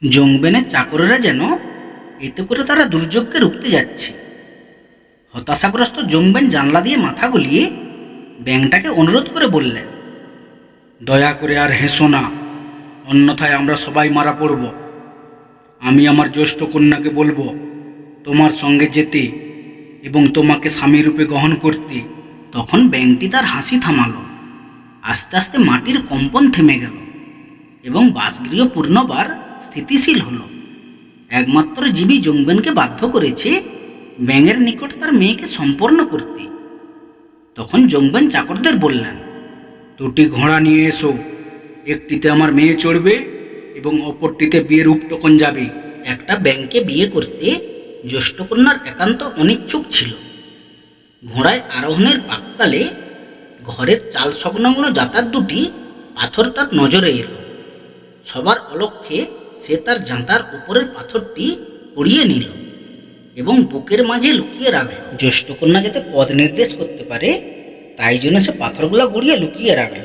জংবেনের চাকরেরা যেন এতে করে তারা দুর্যোগকে রুখতে যাচ্ছে। হতাশাগ্রস্ত জংবেন জানলা দিয়ে মাথা গলিয়ে ব্যাঙটাকে অনুরোধ করে বললেন, দয়া করে আর হেসো না, অন্যথায় আমরা সবাই মারা পড়ব। আমি আমার জ্যেষ্ঠ কন্যাকে বলবো তোমার সঙ্গে যেতে এবং তোমাকে স্বামীরূপে গ্রহণ করতে। তখন ব্যাঙটি তার হাসি থামালো। আস্তে আস্তে মাটির কম্পন থেমে গেল এবং বাসগৃহ পুনর্বার স্থিতিশীল হলো। একমাত্র জীবী জংবেনকে বাধ্য করেছে ব্যাঙের নিকট তার মেয়েকে সম্পন্ন করতে। তখন জংবেন চাকরদের বললেন, দুটি ঘোড়া নিয়ে এসো, একটিতে আমার মেয়ে চড়বে এবং অপরটিতে বিয়ের উপটকন যাবে। একটা ব্যাঙকে বিয়ে করতে জ্যেষ্ঠ কন্যার একান্ত অনিচ্ছুক ছিল। ঘোড়ায় আরোহণের প্রাক্কালে ঘরের চাল সংলগ্ন জাঁতার দুটি পাথর তার নজরে এলো। সবার অলক্ষ্যে সে তার জাঁতার উপরের পাথরটি উড়িয়ে নিল এবং বুকের মাঝে লুকিয়ে রাখল। জ্যেষ্ঠ কন্যা যাতে পথ নির্দেশ করতে পারে, তাই জন্য সে পাথরগুলো গুড়িয়ে লুকিয়ে রাখল।